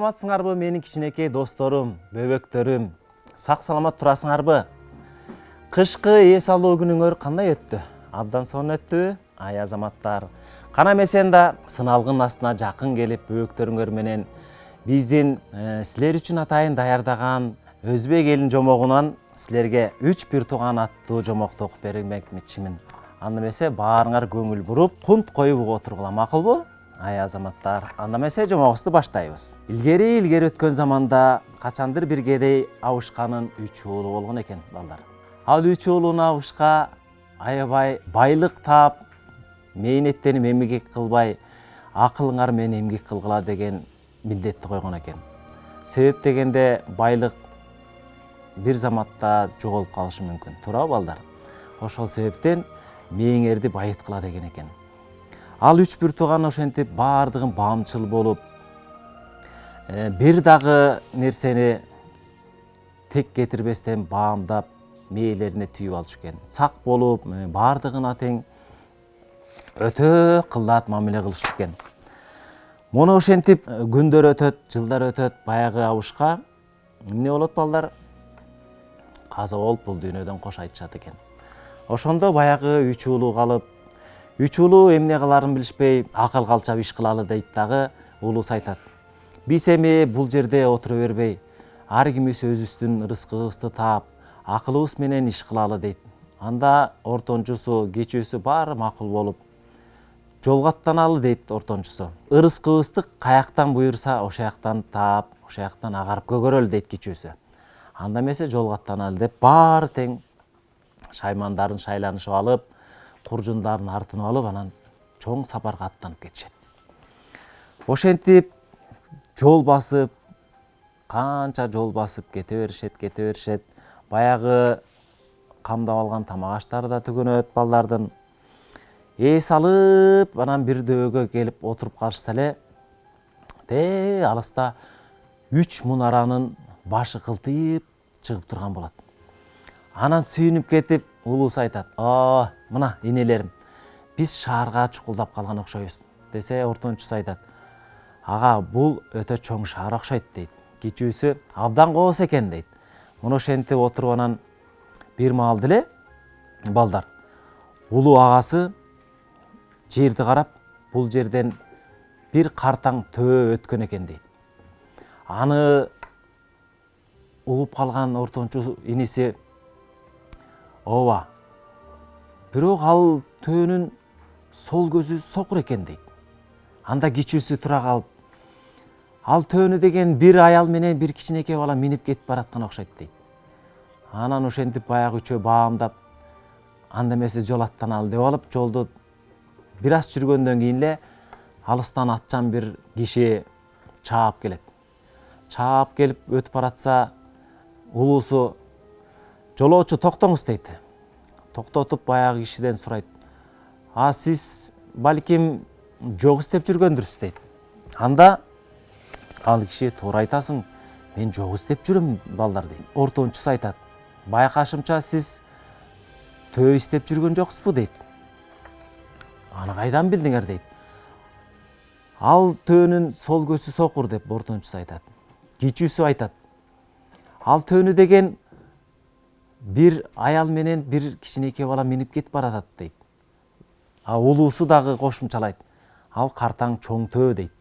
саламатсыңарбы менин кичинекей досторум, бөбөктөрүм? Сак саламат турасыңарбы? Кышкы эс алуу күнүңөр кандай өттү? Абдан сонун өттүбү? Ай азаматтар, кана эмесен да сыналгын астына жакын келип бөбөктөрүңөр менен биздин силер үчүн атайын даярдаган өзбек элин жомогунан силерге 3 бир тууган аттуу жомокту окуп бермекчимин. Анда эмесе баарыңар көңүл буруп, кунт коюп угуп отургула, макулбу? Ай азаматтар, анда эмесе жомогубузду баштайбыз. Илгери өткөн заманда качандыр бир кедей абышканын 3 уулу болгон экен, балдар. Ал 3 уулунун абышка аябай байлык таап, мээнеттенип эмгек кылбай, акылыңар менен эмгек кылгыла деген милдетти койгон экен. Себеп дегенде байлык бир заматта жоголуп калышы мүмкүн. Туурабы балдар? Ошол себептен мээңерди байыткыла деген экен. Ал 3 бир тууган ошентип баардыгын баамчыл болуп, бир дагы нерсени тек кетирбестен баамдап, мээлерине түйүп алыш экен. Сак болуп, баардыгына тең өтө кылдаат мамиле кылыш экен. Муну ошентип күндөр өтөт, жылдар өтөт, баягы абышка эмне болот балдар? Каза болуп бул дүйнөдөн кош айтышат экен. Ошондо баягы 3 уулу калып, 3 уулу эмне кыларын билишпей, акыл калчап иш кылалы дейт дагы, уулусу айтат. Биз эми бул жерде отура бербей, ар кимибиз өзүбүздүн ырыскыбызды таап, акылыбыз менен иш кылалы дейт. Анда ортончусу, кечүүсү баары макул болуп, жолго аттаналы дейт ортончусу. Ырыскыбызды каяктан буйрса, ошол жактан таап, ошол жактан агарып көгөрөлү дейт кечүүсү. Анда эмесе жолго аттаналы деп баары тең шаймандарын шайланышып алып, куржундарын артынып алып, анан чоң сапарга аттанып кетишет. Ошентип жол басып, канча жол басып кете беришет. Баягы камдап алган тамак аштары да түгөнөт балдардын. Эс алып, анан бир дөөгө келип отуруп калышса эле, алыста 3 мунаранын башы кылтыйып чыгып турган болот. Анан сүйүнүп кетип, уулусу айтат: мына энелерим, биз шаарга чукулдап калган окшойбуз" десе, ортончусу айтат: "Ага, бул өтө чоң шаар окшойт" дейт. Кичүүсү: "Абдан кооз экен" дейт. Муну ошентип отуруп анан бир маал деле балдар, улуу агасы жерди карап, бул жерден бир картаң төө өткөн экен дейт. Аны угуп калган ортончу иниси: "Ооба, бирок ал төөнүн сол көзү сокур экен" дейт. Анда кичүүсү тура калып: "Ал төөнү деген бир аял менен бир кичинекей бала минип кетип бараткан окшойт" дейт. Анан ошентип баягы үчөө баамдап, анда эмесе жол аттаналы деп алып, жолду бир аз жүргөндөн кийин эле алыстан атчан бир киши чаап келет. Чаап келип өтүп баратса, улуусу: "Жолоочу, токтоңуз" дейт. Токтотуп баягы кишиден сурайт: "Сиз балким жок издеп жүргөндүрсүз" дейт. Анда ал киши: "Туура айтасың, мен жок издеп жүрөм балдар" дейт. Ортончусу айтат: "Байкашымча сиз төө издеп жүргөн жоксузбу" дейт. "Аны кайдан билдиңер" дейт. "Ал төөнүн сол көзү сокур" деп ортончусу айтат. Кичүүсү айтат: "Ал төөнү деген бир аял менен бир кичинекей бала минип кетип баратат" дейт. Улуусу дагы кошумчалайт: "Ал картаң чоң төө" дейт.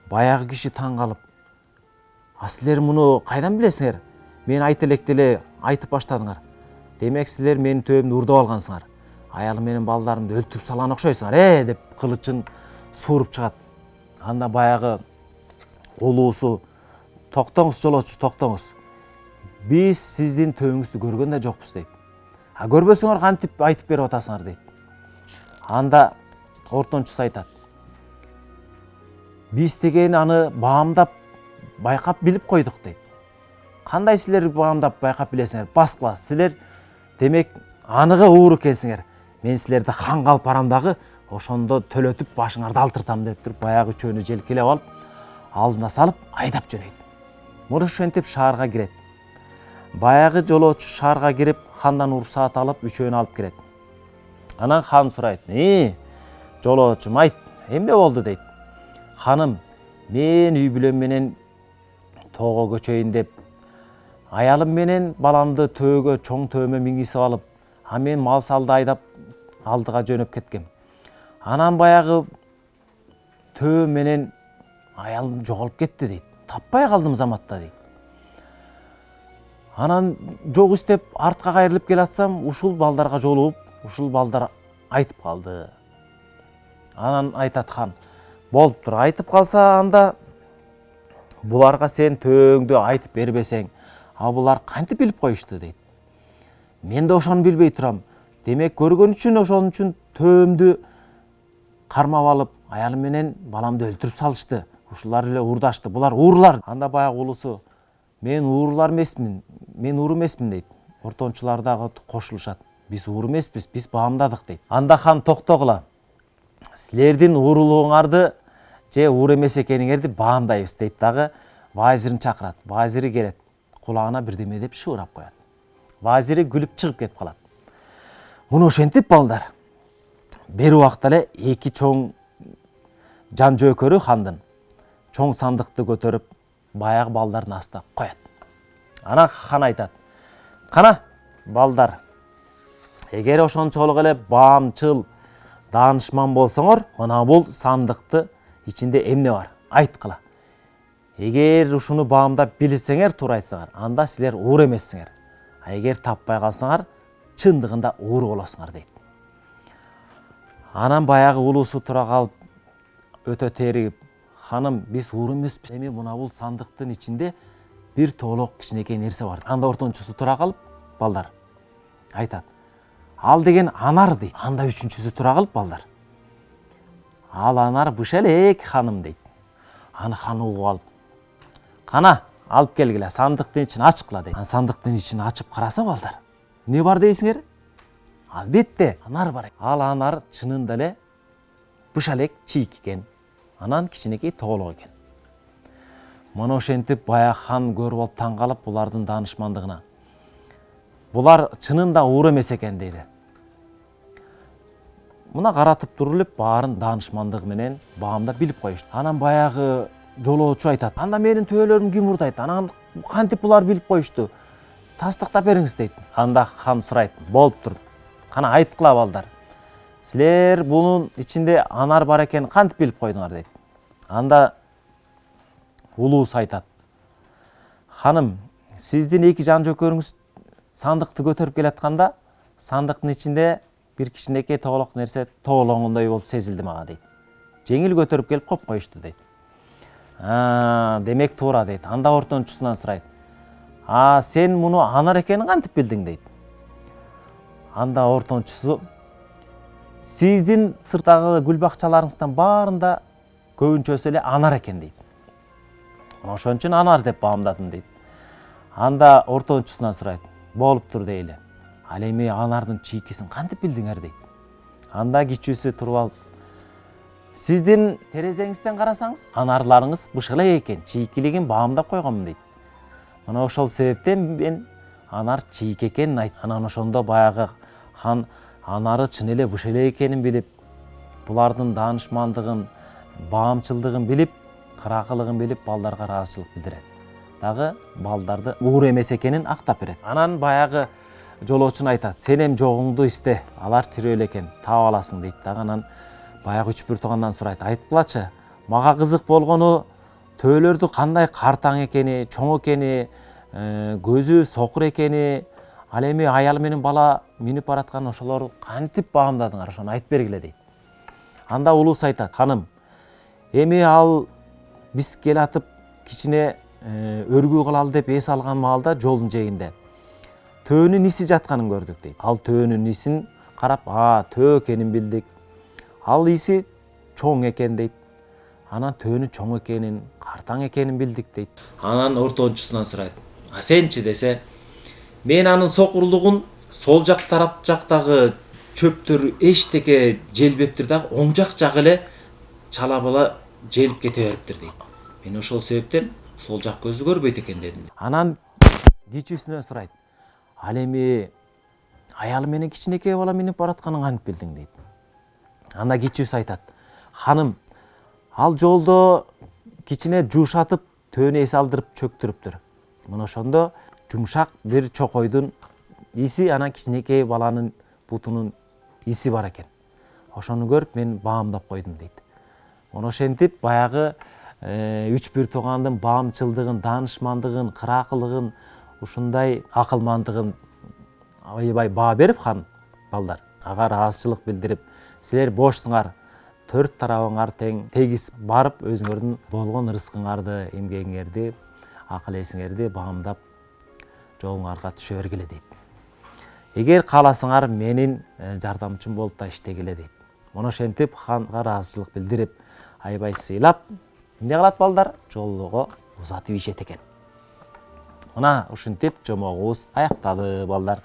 Баягы киши таң калып: "Силер муну кайдан билесиңер? Мен айта электе эле айтып баштадыңар. Демек силер менин төөмдү урдап алгансыңар. Аялым менен балдарымды өлтүрүп салган окшойсуңар, деп кылычын сууруп чыгат. Анда баягы улуусу: "Токтоңуз жолоочу, токтоңуз. Биз сиздин төөңүздү көргөн да жокпуз" дейт. "Көрбөсөңөр кантип айтып берип атасыңар" дейт. Анда ортончусу айтат: "Биз деген аны баамдап, байкап билип койдук" дейт. "Кандай силер баамдап, байкап билесиңер? Баскыла, силер демек аныгы уур экенсиңер. Мен силерди хан кылып барам дагы, ошондо төлөтүп башыңарды алтыртам" деп туруп, баягы үчөөнү желкелеп алып, алдына салып айдап жөнөйт. Муну ошентип шаарга кирет. Баягы жолоочу шаарга кирип, хандан уруксаат алып, үчөөнү алып кирет. Анан хан сурайт: "Жолоочум, айт, эмне болду" дейт. "Ханым, мен үй бүлөм менен тоого көчөйүн деп аялым менен баламды төөгө чоң төөмө мингизип алып, а мен мал салды айдап алдыга жөнөп кеткем. Анан баягы төө менен аялым жоголуп кетти дейт. Таппай калдым заматта дейт. Анан жок истеп артка кайрылып келатсам, ушул балдарга жолугуп, ушул балдар айтып калды. Анан айтат хан, болуптур, айтып калса анда буларга сен төөңдү айтып бербесең, а булар кантип билип коюшту дейт. Мен да ошону билбей турам. Демек көргөн үчүн ошон үчүн төөмдү кармап алып, аялым менен баламды өлтүрүп салышты. Ушулар эле уурдашты. Булар уурлар. Анда баягы улусу, мен уурлар эмесмин, мен уур эмесмин дейт. Ортончулар дагы кошулушат. Биз уур эмеспиз, биз баамдадык дейт. Анда хан токтогула. Силердин уурулугуңарды же уур эмес экениңерди баамдайбыз дейт дагы вазирин чакырат. Вазири келет. Кулагына бирдеме деп шыбырап коет. Вазири күлүп чыгып кетип калат. Муну ошентип балдар. Бер убакта эле эки чоң жан жөөкөрү хандын чоң сандыкты көтөрүп баягы балдардын астына коет. Анан хан айтат: "Кана балдар, эгер ошончолук эле баамчыл, даанышман болсоңор, мына бул сандыкты ичинде эмне бар? Айткыла. Эгер ушуну баамдап билсеңер, туура айтсаңар, анда силер уур эмессиңер. А эгер таппай калсаңар, чындыгында уур болосуңар" дейт. Анан баягы улусу тура калып, өтө теригип: "Ханым, биз уур эмеспиз. Эми мына бул сандыктын ичинде бир тоолок кичинекей нерсе бар." Анда ортончусу тура калып, балдар айтат: "Ал деген анар" дейт. Анда үчүнчүсү тура калып, балдар: "Ал анар быша элек, ханым" дейт. Аны хан угуп алып: "Кана, алып келгиле, сандыктын ичин ачкыла" дейт. Ан сандыктын ичин ачып караса, балдар, не бар дейсиңер? Албетте, анар бар. Ал анар чынында эле быша элек чийик экен. Анан кичинекей тоолок экен. Мына ошентип баягы хан көрүп алып таң калып булардын даанышмандыгына. Булар чынында уур эмес экен дейди. Мына каратып туруп элеп баарын даанышмандыгы менен баамдап билип коюшту. Анан баягы жолоочу айтат: "Анда менин төөлөрүм ким уурдайт? Анан кантип булар билип коюшту? Тастыктап бериңиз" дейт. Анда хан сурайт: "Болуптур. Кана айткыла балдар. Силер бунун ичинде анар бар экенин кантип билип койдуңар" дейт. Анда улуус айтат: "Ханым, сиздин эки жан жөөкөрүңүз сандыкты көтөрүп келатканда, сандыктын ичинде бир кичинекей тоолок нерсе тоолоңундай болуп сезилди мага" дейт. "Жеңил көтөрүп келип коюп коюшту" дейт. Демек туура" дейт. Анда ортончусунан сурайт: "Сен муну анар экенин кантип билдиң" дейт. Анда ортончусу: "Сиздин сырттагы гүл бакчаларыңыздан баарында көбүнчөсү эле анар экен" дейт. "Ошон үчүн анар деп баамдадым" дейт. Анда ортончусунан сурайт: "Болуптур дейли. Ал эми анардын чийкисин кантип билдиңер" дейт. Анда кичүүсү туруп алып: "Сиздин терезеңизден карасаңыз, анарларыңыз быша элек экен, чийкилигин баамдап койгонмун" дейт. "Мына ошол себептен мен анар чийик экенин айт." Анан ошондо баягы хан анары чын эле быша элек экенин билип, булардын даанышмандыгын, баамчылдыгын билип, кыракылыгын билип, балдарга ыраазычылык билдирет. Дагы балдарды уур эмес экенин актап берет. Анан баягы жолоочуна айтат: "Сен эми жогуңду исте, алар тирүү эле экен, таап аласың" дейт. Дагы анан баягы үч бир туугандан сурайт: "Айткылачы, мага кызык болгону төөлөрдү кандай картаң экени, чоң экени, көзү сокур экени, ал эми аял менен бала минип бараткан ошолорду кантип баамдадыңар, ошону айтып бергиле" дейт. Анда улуус айтат: "Ханым, эми ал биз келатып кичине өргүү кылалы деп эс алган маалда жолдун жээгинде төөнүн иси жатканын көрдүк" дейт. Ал төөнүн исин карап, төө экенин билдик. Ал иси чоң экен" дейт. Анан төөнү чоң экенин, картаң экенин билдик" дейт. Анан ортончусунан сурайт: "Сенчи" десе, "Мен анын сокурлугун сол жак тарап жактагы чөптөр эчтеке желбептир дагы, оң жак жагы эле чала бала желип кете бериптир" дейт. "Мен ошол себептен сол жак көзү көрбөйт экен" дедим. Анан кичүүсүнөн сурайт: "Ал эми аялы менен кичинекей бала минип баратканын кантип билдиң" дейт. Анда кичүүсү айтат: "Ханым, ал жолдо кичине жуушатып төөнү эс алдырып чөктүрүптүр. Мына ошондо жумшак бир чокойдун иси, анан кичинекей баланын бутунун иси бар экен. Ошону көрүп мен баамдап койдум дейт. Мына ошентип баягы үч бир туугандын баамчылдыгын, даанышмандыгын, кыраакылыгын, ушундай акылмандыгын аябай баа берип хан балдар ага ыраазычылык билдирип, силер бошсуңар, төрт тарабыңар тең тегиз барып өзүңөрдүн болгон ырыскыңарды, эмгегиңерди, акыл эсиңерди баамдап жолуңарга түшө бергиле дейт. Эгер кааласаңар менин жардамчым болуп да иштегиле дейт. Мына ошентип ханга ыраазычылык билдирип, аябай сыйлап, эмне кылат балдар? Жолго узатып ишет экен. Мына ушинтип жомогубуз аяктады балдар.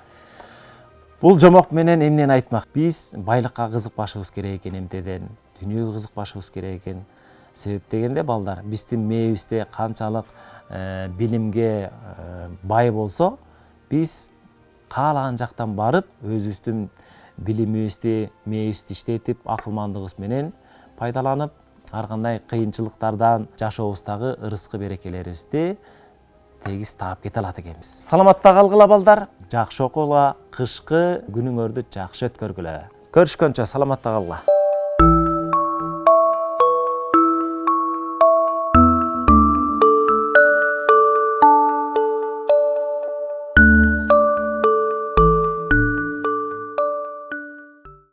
Бул жомок менен эмнени айтмак? Биз байлыкка кызыкпашыбыз керек экен, эмтеден дүйнөгө кызыкпашыбыз керек экен. Себеп дегенде балдар, биздин мээбизде канчалык билимге бай болсо, биз каалаган жактан барып, өзүбүздүн билимибизди, мээбизди иштетип, акылмандыгыбыз менен пайдаланып, ар кандай кыйынчылыктардан жашообуздагы ырыскы берекелерибизди тегиз таап кете алат экенбиз. Саламатта калгыла балдар, жакшы окугула, кышкы күнүңөрдү жакшы өткөргүлө. Көрүшкөнчө саламатта калгыла.